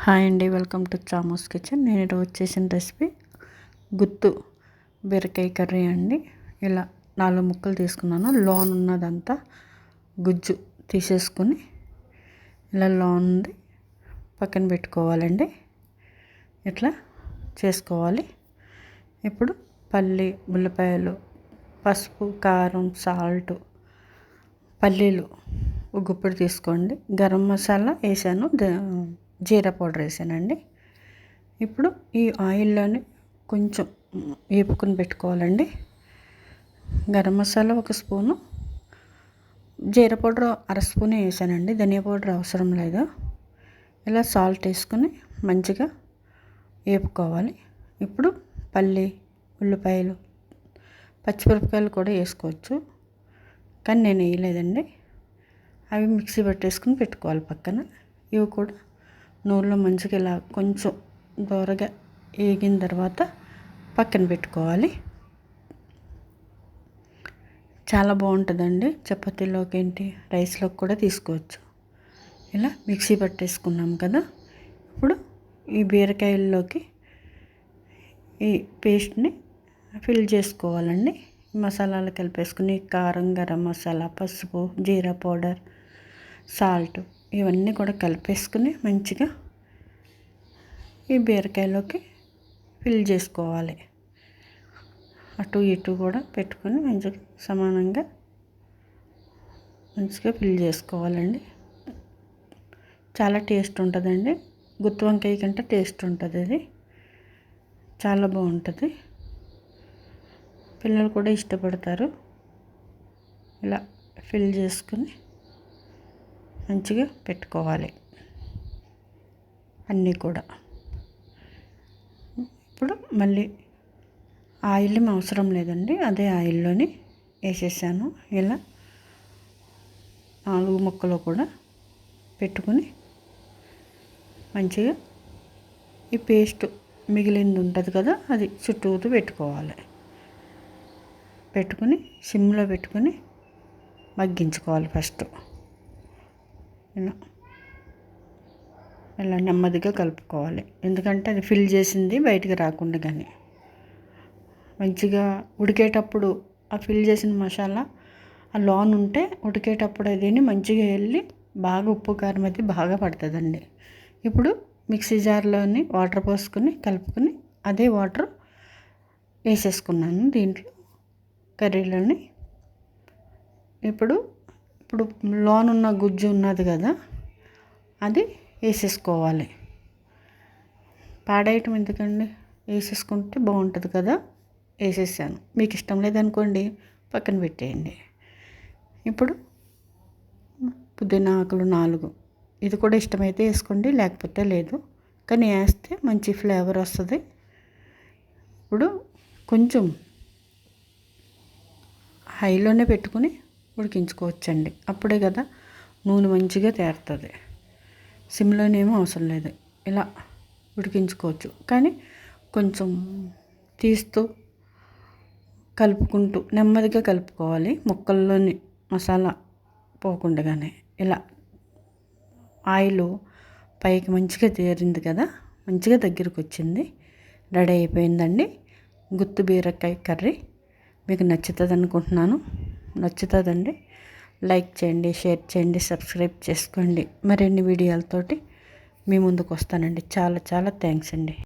Hi అండి, welcome to చామోస్ kitchen. నేను ఈరోజు చేసిన రెసిపీ గుత్తు బీరకాయ కర్రీ అండి. ఇలా 4 ముక్కలు తీసుకున్నాను. లోన్ ఉన్నదంతా గుజ్జు తీసేసుకుని ఇలా లోన్ ఉంది పక్కన పెట్టుకోవాలండి. ఇట్లా చేసుకోవాలి. ఇప్పుడు పల్లి, ఉల్లిపాయలు, పసుపు, కారం, సాల్ట్, పల్లీలు ఒక గుప్పెడు తీసుకోండి. గరం మసాలా వేసాను, జీరా పౌడర్ వేసానండి. ఇప్పుడు ఈ ఆయిల్లోనే కొంచెం వేపుకొని పెట్టుకోవాలండి. గరం మసాలా 1 స్పూను, జీరా పౌడర్ 1/2 స్పూన్ వేసానండి. ధనియా పౌడర్ అవసరం లేదు. ఇలా సాల్ట్ వేసుకొని మంచిగా వేపుకోవాలి. ఇప్పుడు పల్లి, ఉల్లిపాయలు, పచ్చిమిరపకాయలు కూడా వేసుకోవచ్చు, కానీ నేను వేయలేదండి. అవి మిక్సీ పట్టేసుకుని పెట్టుకోవాలి పక్కన. ఇవి కూడా నూనెలో మంచిగా ఇలా కొంచెం దోరగా వేగిన తర్వాత పక్కన పెట్టుకోవాలి. చాలా బాగుంటుందండి. చపాతీలోకి ఏంటి, రైస్లోకి కూడా తీసుకోవచ్చు. ఇలా మిక్సీ పట్టేసుకున్నాం కదా. ఇప్పుడు ఈ బీరకాయల్లోకి ఈ పేస్ట్ని ఫిల్ చేసుకోవాలండి. మసాలాలు కలిపేసుకుని కారం, గరం మసాలా, పసుపు, జీరా పౌడర్, సాల్ట్ ఇవన్నీ కూడా కలిపేసుకుని మంచిగా ఈ బీరకాయలోకి ఫిల్ చేసుకోవాలి. అటు ఇటు కూడా పెట్టుకొని మంచిగా సమానంగా మంచిగా ఫిల్ చేసుకోవాలండి. చాలా టేస్ట్ ఉంటుందండి. గుత్తి వంకాయ కంటే టేస్ట్ ఉంటుంది. ఇది చాలా బాగుంటుంది. పిల్లలు కూడా ఇష్టపడతారు. ఇలా ఫిల్ చేసుకుని మంచిగా పెట్టుకోవాలి అన్నీ కూడా. ఇప్పుడు మళ్ళీ ఆయిల్ అవసరం లేదండి, అదే ఆయిల్లోని వేసేసాను. ఇలా 4 ముక్కలు కూడా పెట్టుకుని మంచిగా ఈ పేస్ట్ మిగిలింది ఉంటుంది కదా, అది చుట్టూతో పెట్టుకోవాలి. పెట్టుకుని సిమ్లో పెట్టుకుని మగ్గించుకోవాలి. ఫస్ట్ ఇలా నెమ్మదిగా కలుపుకోవాలి, ఎందుకంటే అది ఫిల్ చేసింది బయటికి రాకుండా. కానీ మంచిగా ఉడికేటప్పుడు ఆ ఫిల్ చేసిన మసాలా ఆ లోన్ ఉంటే ఉడికేటప్పుడు అదిని మంచిగా వెళ్ళి బాగా ఉప్పు కారం అయితే బాగా పడుతుందండి. ఇప్పుడు మిక్సీ జార్లోని వాటర్ పోసుకొని కలుపుకొని అదే వాటర్ వేసేసుకున్నాను దీంట్లో కర్రీలోని. ఇప్పుడు లోన్ ఉన్న గుజ్జు ఉన్నది కదా, అది వేసేసుకోవాలి. పాడేయటం ఎందుకండి, వేసేసుకుంటే బాగుంటుంది కదా. వేసేసాను. మీకు ఇష్టం లేదనుకోండి పక్కన పెట్టేయండి. ఇప్పుడు పుదీనా ఆకులు 4, ఇది కూడా ఇష్టమైతే వేసుకోండి, లేకపోతే లేదు. కానీ వేస్తే మంచి ఫ్లేవర్ వస్తుంది. ఇప్పుడు కొంచెం హైలోనే పెట్టుకొని ఉడికించుకోవచ్చండి. అప్పుడే కదా నూనె మంచిగా తేరుతుంది. సిమ్లోనేమో అవసరం లేదు, ఇలా ఉడికించుకోవచ్చు. కానీ కొంచెం తీస్తూ కలుపుకుంటూ నెమ్మదిగా కలుపుకోవాలి. ముక్కల్లోని మసాలా పోకుండానే. ఇలా ఆయిల్ పైకి మంచిగా తేరింది కదా, మంచిగా దగ్గరికి వచ్చింది. రెడీ అయిపోయిందండి గుత్తు బీరకాయ కర్రీ. మీకు నచ్చుతుంది అనుకుంటున్నాను. నచ్చుతుందండి. లైక్ చేయండి, షేర్ చేయండి, సబ్స్క్రైబ్ చేసుకోండి. మరిన్ని వీడియోలతోటి మీ ముందుకు వస్తానండి. చాలా చాలా థ్యాంక్స్ అండి.